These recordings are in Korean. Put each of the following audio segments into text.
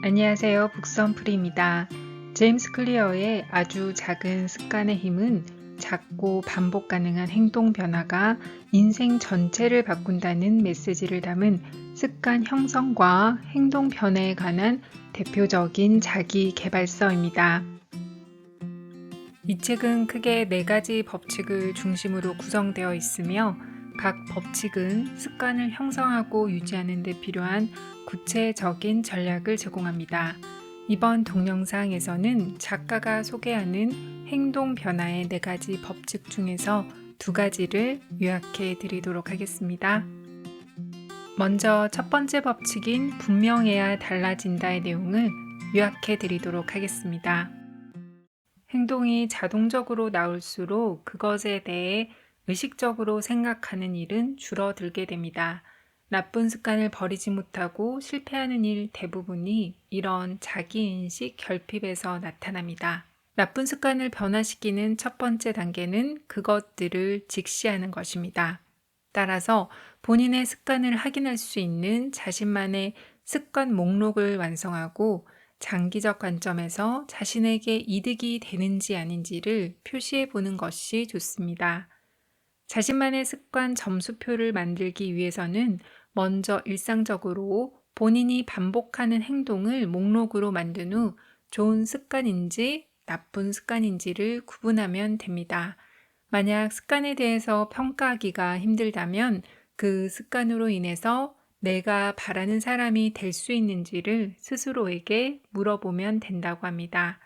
안녕하세요. 북선풀이입니다. 제임스 클리어의 아주 작은 습관의 힘은 작고 반복 가능한 행동 변화가 인생 전체를 바꾼다는 메시지를 담은 습관 형성과 행동 변화에 관한 대표적인 자기 개발서입니다. 이 책은 크게 4가지 법칙을 중심으로 구성되어 있으며 각 법칙은 습관을 형성하고 유지하는 데 필요한 구체적인 전략을 제공합니다. 이번 동영상에서는 작가가 소개하는 행동 변화의 4가지 법칙 중에서 2가지를 요약해 드리도록 하겠습니다. 먼저 첫 번째 법칙인 분명해야 달라진다의 내용을 요약해 드리도록 하겠습니다. 행동이 자동적으로 나올수록 그것에 대해 의식적으로 생각하는 일은 줄어들게 됩니다. 나쁜 습관을 버리지 못하고 실패하는 일 대부분이 이런 자기인식 결핍에서 나타납니다. 나쁜 습관을 변화시키는 첫 번째 단계는 그것들을 직시하는 것입니다. 따라서 본인의 습관을 확인할 수 있는 자신만의 습관 목록을 완성하고 장기적 관점에서 자신에게 이득이 되는지 아닌지를 표시해 보는 것이 좋습니다. 자신만의 습관 점수표를 만들기 위해서는 먼저 일상적으로 본인이 반복하는 행동을 목록으로 만든 후 좋은 습관인지 나쁜 습관인지를 구분하면 됩니다. 만약 습관에 대해서 평가하기가 힘들다면 그 습관으로 인해서 내가 바라는 사람이 될 수 있는지를 스스로에게 물어보면 된다고 합니다.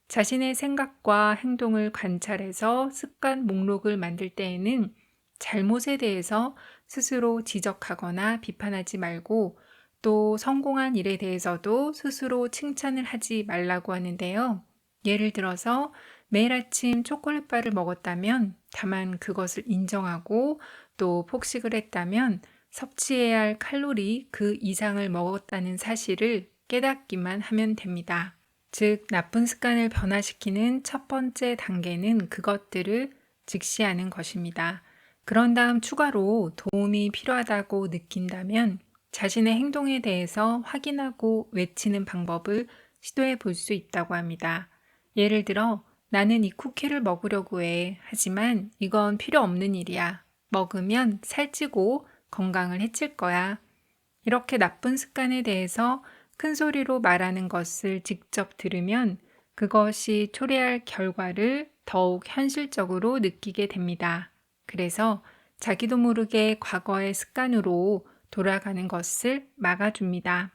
자신의 생각과 행동을 관찰해서 습관 목록을 만들 때에는 잘못에 대해서 스스로 지적하거나 비판하지 말고 또 성공한 일에 대해서도 스스로 칭찬을 하지 말라고 하는데요. 예를 들어서 매일 아침 초콜릿바를 먹었다면 다만 그것을 인정하고 또 폭식을 했다면 섭취해야 할 칼로리 그 이상을 먹었다는 사실을 깨닫기만 하면 됩니다. 즉, 나쁜 습관을 변화시키는 첫 번째 단계는 그것들을 직시하는 것입니다. 그런 다음 추가로 도움이 필요하다고 느낀다면 자신의 행동에 대해서 확인하고 외치는 방법을 시도해 볼 수 있다고 합니다. 예를 들어, 나는 이 쿠키를 먹으려고 해. 하지만 이건 필요 없는 일이야. 먹으면 살찌고 건강을 해칠 거야. 이렇게 나쁜 습관에 대해서 큰 소리로 말하는 것을 직접 들으면 그것이 초래할 결과를 더욱 현실적으로 느끼게 됩니다. 그래서 자기도 모르게 과거의 습관으로 돌아가는 것을 막아줍니다.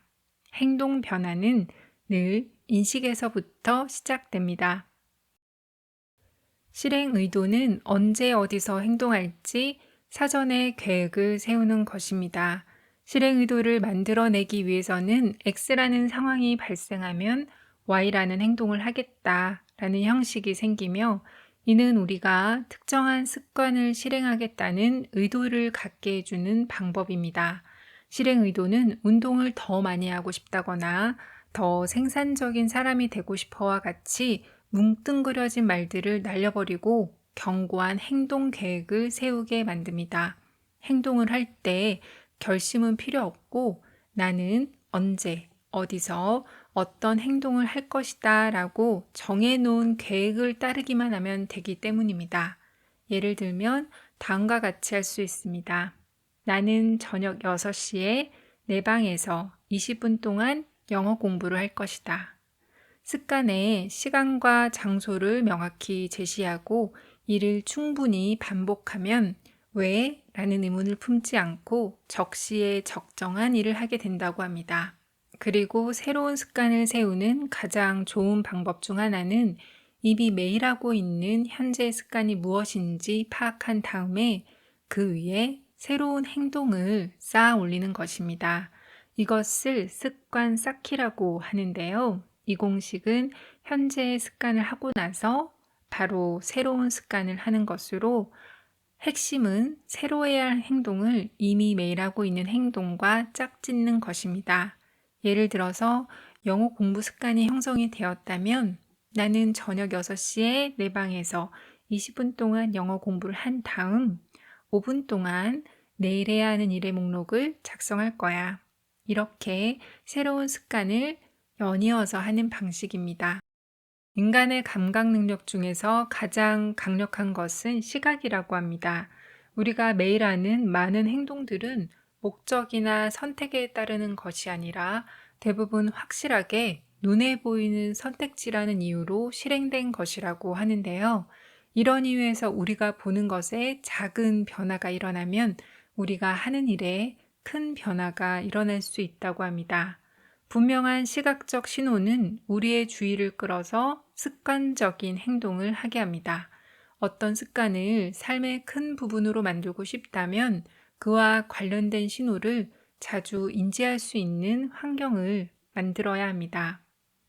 행동 변화는 늘 인식에서부터 시작됩니다. 실행 의도는 언제 어디서 행동할지 사전에 계획을 세우는 것입니다. 실행 의도를 만들어내기 위해서는 X라는 상황이 발생하면 Y라는 행동을 하겠다라는 형식이 생기며 이는 우리가 특정한 습관을 실행하겠다는 의도를 갖게 해주는 방법입니다. 실행 의도는 운동을 더 많이 하고 싶다거나 더 생산적인 사람이 되고 싶어와 같이 뭉뚱그려진 말들을 날려버리고 견고한 행동 계획을 세우게 만듭니다. 행동을 할 때 결심은 필요 없고 나는 언제, 어디서 어떤 행동을 할 것이다 라고 정해놓은 계획을 따르기만 하면 되기 때문입니다. 예를 들면 다음과 같이 할 수 있습니다. 나는 저녁 6시에 내 방에서 20분 동안 영어 공부를 할 것이다. 습관에 시간과 장소를 명확히 제시하고 이를 충분히 반복하면 왜? 라는 의문을 품지 않고 적시에 적정한 일을 하게 된다고 합니다. 그리고 새로운 습관을 세우는 가장 좋은 방법 중 하나는 이미 매일 하고 있는 현재 습관이 무엇인지 파악한 다음에 그 위에 새로운 행동을 쌓아 올리는 것입니다. 이것을 습관 쌓기라고 하는데요. 이 공식은 현재의 습관을 하고 나서 바로 새로운 습관을 하는 것으로 핵심은 새로 해야 할 행동을 이미 매일 하고 있는 행동과 짝짓는 것입니다. 예를 들어서 영어 공부 습관이 형성이 되었다면 나는 저녁 6시에 내 방에서 20분 동안 영어 공부를 한 다음 5분 동안 내일 해야 하는 일의 목록을 작성할 거야. 이렇게 새로운 습관을 연이어서 하는 방식입니다. 인간의 감각 능력 중에서 가장 강력한 것은 시각이라고 합니다. 우리가 매일 하는 많은 행동들은 목적이나 선택에 따르는 것이 아니라 대부분 확실하게 눈에 보이는 선택지라는 이유로 실행된 것이라고 하는데요. 이런 이유에서 우리가 보는 것에 작은 변화가 일어나면 우리가 하는 일에 큰 변화가 일어날 수 있다고 합니다. 분명한 시각적 신호는 우리의 주의를 끌어서 습관적인 행동을 하게 합니다. 어떤 습관을 삶의 큰 부분으로 만들고 싶다면 그와 관련된 신호를 자주 인지할 수 있는 환경을 만들어야 합니다.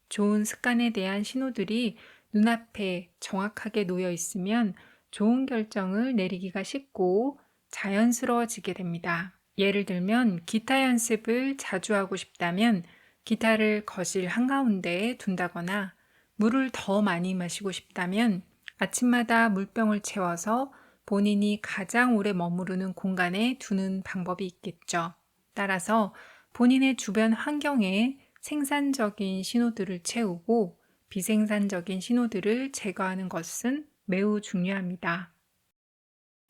좋은 습관에 대한 신호들이 눈앞에 정확하게 놓여 있으면 좋은 결정을 내리기가 쉽고 자연스러워지게 됩니다. 예를 들면 기타 연습을 자주 하고 싶다면 기타를 거실 한가운데에 둔다거나 물을 더 많이 마시고 싶다면 아침마다 물병을 채워서 본인이 가장 오래 머무르는 공간에 두는 방법이 있겠죠. 따라서 본인의 주변 환경에 생산적인 신호들을 채우고 비생산적인 신호들을 제거하는 것은 매우 중요합니다.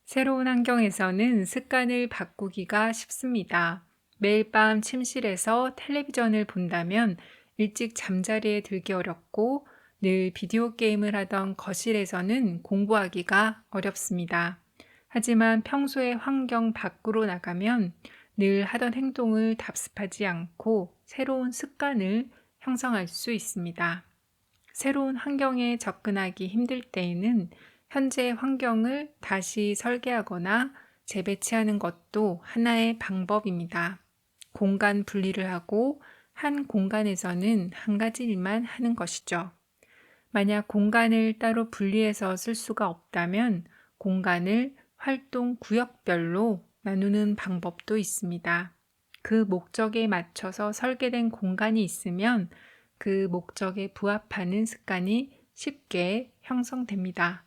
새로운 환경에서는 습관을 바꾸기가 쉽습니다. 매일 밤 침실에서 텔레비전을 본다면 일찍 잠자리에 들기 어렵고 늘 비디오 게임을 하던 거실에서는 공부하기가 어렵습니다. 하지만 평소의 환경 밖으로 나가면 늘 하던 행동을 답습하지 않고 새로운 습관을 형성할 수 있습니다. 새로운 환경에 접근하기 힘들 때에는 현재 환경을 다시 설계하거나 재배치하는 것도 하나의 방법입니다. 공간 분리를 하고 한 공간에서는 한 가지 일만 하는 것이죠. 만약 공간을 따로 분리해서 쓸 수가 없다면 공간을 활동 구역별로 나누는 방법도 있습니다. 그 목적에 맞춰서 설계된 공간이 있으면 그 목적에 부합하는 습관이 쉽게 형성됩니다.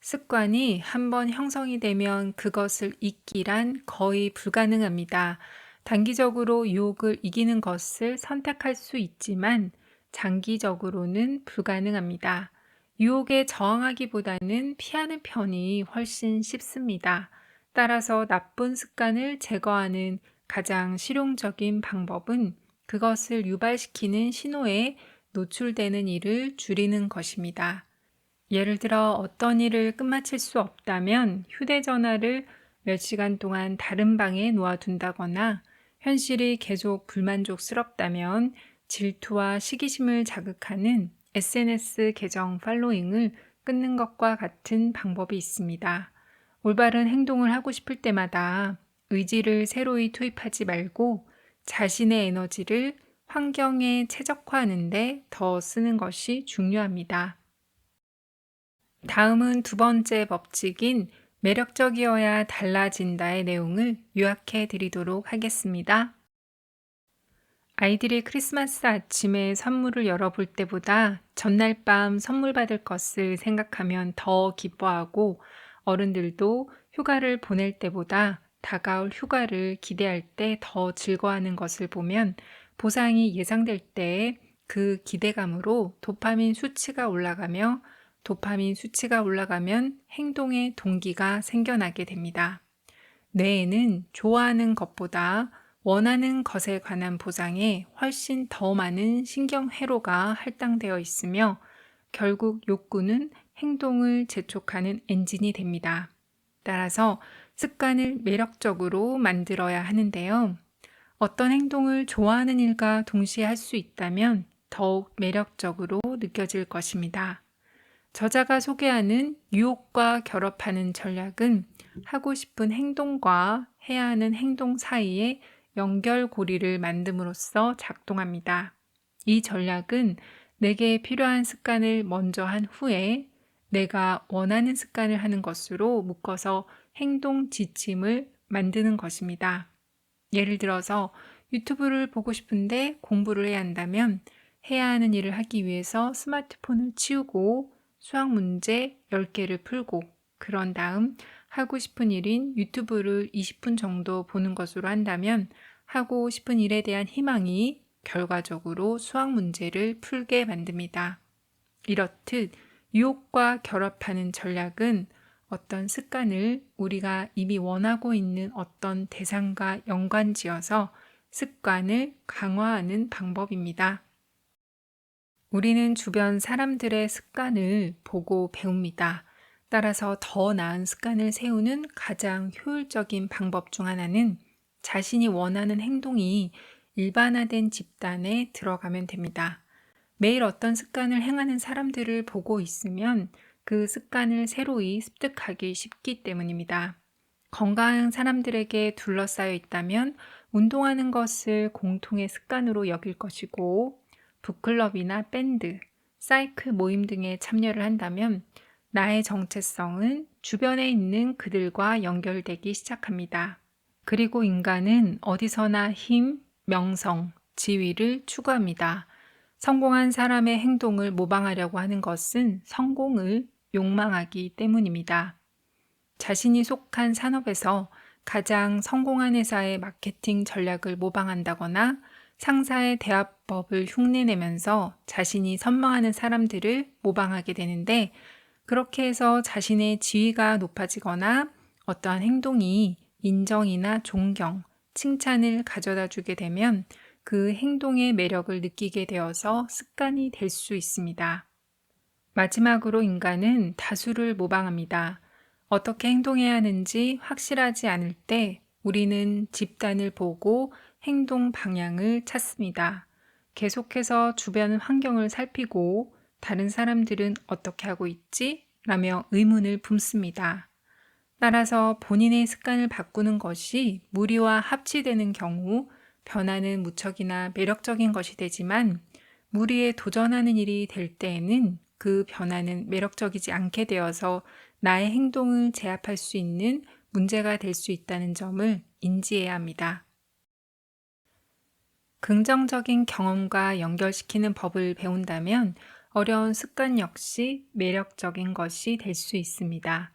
습관이 한번 형성이 되면 그것을 잊기란 거의 불가능합니다. 단기적으로 유혹을 이기는 것을 선택할 수 있지만 장기적으로는 불가능합니다. 유혹에 저항하기보다는 피하는 편이 훨씬 쉽습니다. 따라서 나쁜 습관을 제거하는 가장 실용적인 방법은 그것을 유발시키는 신호에 노출되는 일을 줄이는 것입니다. 예를 들어 어떤 일을 끝마칠 수 없다면 휴대전화를 몇 시간 동안 다른 방에 놓아둔다거나 현실이 계속 불만족스럽다면 질투와 시기심을 자극하는 SNS 계정 팔로잉을 끊는 것과 같은 방법이 있습니다. 올바른 행동을 하고 싶을 때마다 의지를 새로이 투입하지 말고 자신의 에너지를 환경에 최적화하는 데 더 쓰는 것이 중요합니다. 다음은 두 번째 법칙인 매력적이어야 달라진다의 내용을 요약해 드리도록 하겠습니다. 아이들이 크리스마스 아침에 선물을 열어볼 때보다 전날 밤 선물 받을 것을 생각하면 더 기뻐하고 어른들도 휴가를 보낼 때보다 다가올 휴가를 기대할 때 더 즐거워하는 것을 보면 보상이 예상될 때에 그 기대감으로 도파민 수치가 올라가며 도파민 수치가 올라가면 행동의 동기가 생겨나게 됩니다. 뇌에는 좋아하는 것보다 원하는 것에 관한 보상에 훨씬 더 많은 신경회로가 할당되어 있으며 결국 욕구는 행동을 재촉하는 엔진이 됩니다. 따라서 습관을 매력적으로 만들어야 하는데요. 어떤 행동을 좋아하는 일과 동시에 할 수 있다면 더욱 매력적으로 느껴질 것입니다. 저자가 소개하는 유혹과 결합하는 전략은 하고 싶은 행동과 해야 하는 행동 사이에 연결고리를 만듦으로써 작동합니다. 이 전략은 내게 필요한 습관을 먼저 한 후에 내가 원하는 습관을 하는 것으로 묶어서 행동 지침을 만드는 것입니다. 예를 들어서 유튜브를 보고 싶은데 공부를 해야 한다면 해야 하는 일을 하기 위해서 스마트폰을 치우고 수학 문제 10개를 풀고 그런 다음 하고 싶은 일인 유튜브를 20분 정도 보는 것으로 한다면 하고 싶은 일에 대한 희망이 결과적으로 수학 문제를 풀게 만듭니다. 이렇듯 유혹과 결합하는 전략은 어떤 습관을 우리가 이미 원하고 있는 어떤 대상과 연관지어서 습관을 강화하는 방법입니다. 우리는 주변 사람들의 습관을 보고 배웁니다. 따라서 더 나은 습관을 세우는 가장 효율적인 방법 중 하나는 자신이 원하는 행동이 일반화된 집단에 들어가면 됩니다. 매일 어떤 습관을 행하는 사람들을 보고 있으면 그 습관을 새로이 습득하기 쉽기 때문입니다. 건강한 사람들에게 둘러싸여 있다면 운동하는 것을 공통의 습관으로 여길 것이고, 북클럽이나 밴드, 사이클 모임 등에 참여를 한다면 나의 정체성은 주변에 있는 그들과 연결되기 시작합니다. 그리고 인간은 어디서나 힘, 명성, 지위를 추구합니다. 성공한 사람의 행동을 모방하려고 하는 것은 성공을 욕망하기 때문입니다. 자신이 속한 산업에서 가장 성공한 회사의 마케팅 전략을 모방한다거나 상사의 대화법을 흉내내면서 자신이 선망하는 사람들을 모방하게 되는데, 그렇게 해서 자신의 지위가 높아지거나 어떠한 행동이 인정이나 존경, 칭찬을 가져다 주게 되면 그 행동의 매력을 느끼게 되어서 습관이 될 수 있습니다. 마지막으로 인간은 다수를 모방합니다. 어떻게 행동해야 하는지 확실하지 않을 때 우리는 집단을 보고 행동 방향을 찾습니다. 계속해서 주변 환경을 살피고 다른 사람들은 어떻게 하고 있지? 라며 의문을 품습니다. 따라서 본인의 습관을 바꾸는 것이 무리와 합치되는 경우 변화는 무척이나 매력적인 것이 되지만, 무리에 도전하는 일이 될 때에는 그 변화는 매력적이지 않게 되어서 나의 행동을 제압할 수 있는 문제가 될 수 있다는 점을 인지해야 합니다. 긍정적인 경험과 연결시키는 법을 배운다면 어려운 습관 역시 매력적인 것이 될 수 있습니다.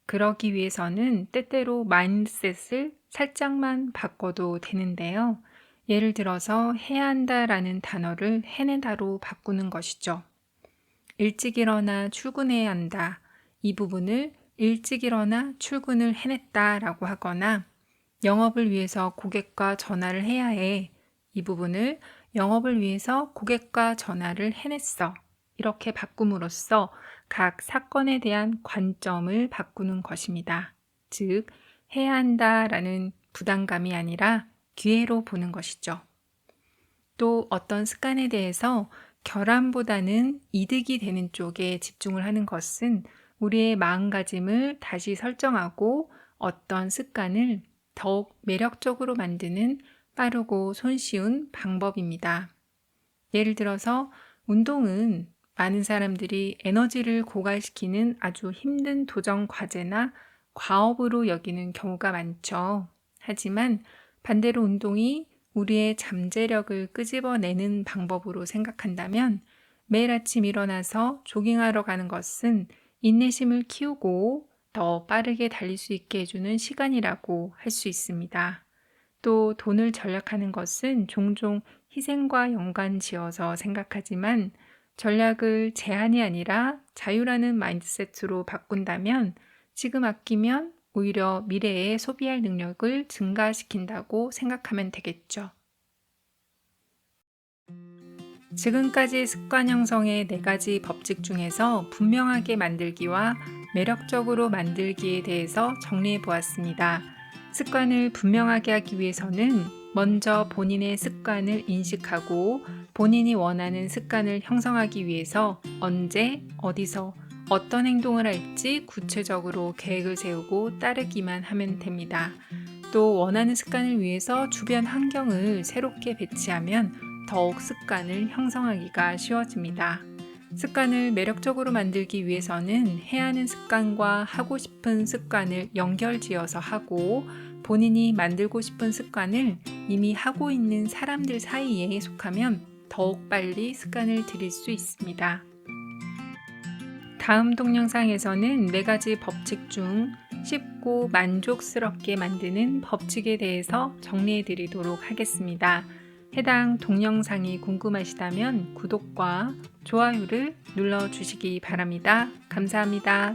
그러기 위해서는 때때로 마인드셋을 살짝만 바꿔도 되는데요. 예를 들어서 해야 한다라는 단어를 해내다로 바꾸는 것이죠. 일찍 일어나 출근해야 한다. 이 부분을 일찍 일어나 출근을 해냈다라고 하거나, 영업을 위해서 고객과 전화를 해야 해. 이 부분을 영업을 위해서 고객과 전화를 해냈어. 이렇게 바꿈으로써 각 사건에 대한 관점을 바꾸는 것입니다. 즉, 해야 한다라는 부담감이 아니라 기회로 보는 것이죠. 또 어떤 습관에 대해서 결함보다는 이득이 되는 쪽에 집중을 하는 것은 우리의 마음가짐을 다시 설정하고 어떤 습관을 더욱 매력적으로 만드는 빠르고 손쉬운 방법입니다. 예를 들어서 운동은 많은 사람들이 에너지를 고갈시키는 아주 힘든 도전 과제나 과업으로 여기는 경우가 많죠. 하지만 반대로 운동이 우리의 잠재력을 끄집어내는 방법으로 생각한다면 매일 아침 일어나서 조깅하러 가는 것은 인내심을 키우고 더 빠르게 달릴 수 있게 해주는 시간이라고 할 수 있습니다. 또 돈을 절약하는 것은 종종 희생과 연관지어서 생각하지만, 전략을 제한이 아니라 자유라는 마인드셋으로 바꾼다면 지금 아끼면 오히려 미래에 소비할 능력을 증가시킨다고 생각하면 되겠죠. 지금까지 습관 형성의 4가지 법칙 중에서 분명하게 만들기와 매력적으로 만들기에 대해서 정리해 보았습니다. 습관을 분명하게 하기 위해서는 먼저 본인의 습관을 인식하고 본인이 원하는 습관을 형성하기 위해서 언제, 어디서, 어떤 행동을 할지 구체적으로 계획을 세우고 따르기만 하면 됩니다. 또 원하는 습관을 위해서 주변 환경을 새롭게 배치하면 더욱 습관을 형성하기가 쉬워집니다. 습관을 매력적으로 만들기 위해서는 해야 하는 습관과 하고 싶은 습관을 연결지어서 하고, 본인이 만들고 싶은 습관을 이미 하고 있는 사람들 사이에 속하면 더욱 빨리 습관을 들일 수 있습니다. 다음 동영상에서는 4가지 법칙 중 쉽고 만족스럽게 만드는 법칙에 대해서 정리해 드리도록 하겠습니다. 해당 동영상이 궁금하시다면 구독과 좋아요를 눌러주시기 바랍니다. 감사합니다.